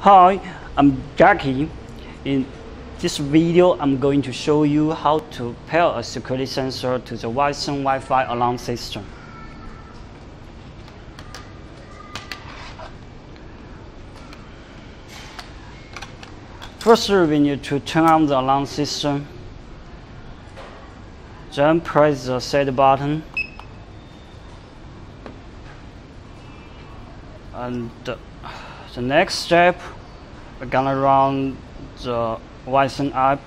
Hi, I'm Jackie. In this video, I'm going to show you how to pair a security sensor to the Wisen Wi Fi alarm system. First, we need to turn on the alarm system. Then press the set button. And the next step, we're gonna run the Wisen app.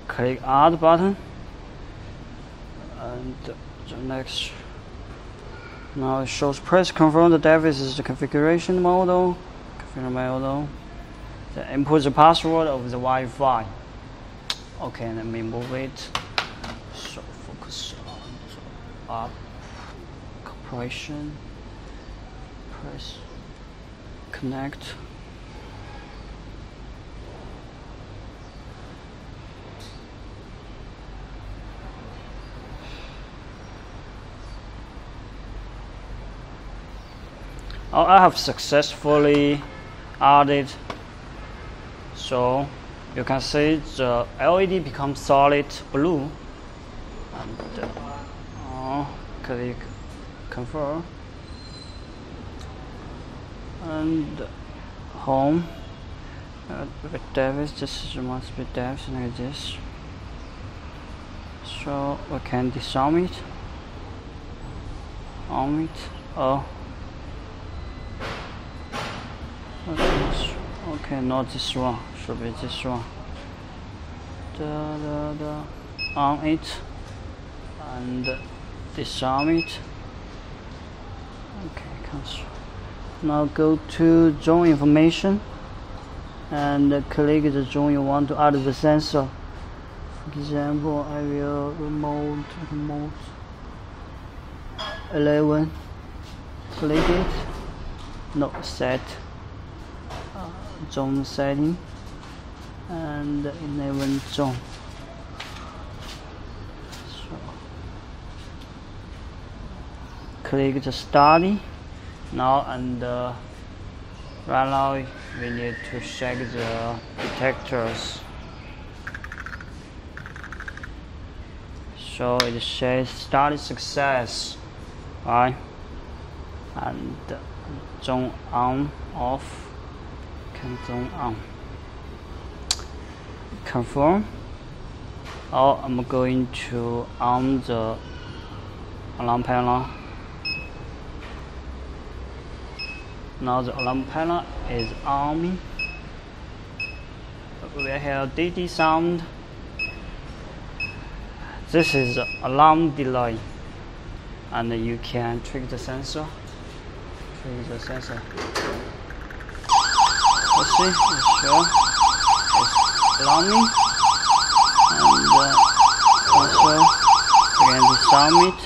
Click Add button, and the next. Now it shows press confirm the device is the configuration model. Then input the password of the Wi-Fi. Okay, let me move it. So focus on the app operation. Press connect. I have successfully added, so you can see the LED becomes solid blue, and click confirm and home. With device, this must be device like this, so we can disarm it, arm it. Okay, not this one, should be this one. On it and disarm it. Okay, cancel. Now go to zone information and click the zone you want to add the sensor. For example, I will remote 11. Click it. No, set zone setting and 11 zone. So click the study now, and right now we need to check the detectors. So it says study success, right? And zone on, off. Zone on. Confirm. Now I'm going to on the alarm panel. Now the alarm panel is on. We hear DD sound. This is the alarm delay, and you can trick the sensor. Let's see, it's sure it's alarming, and also again disarm it.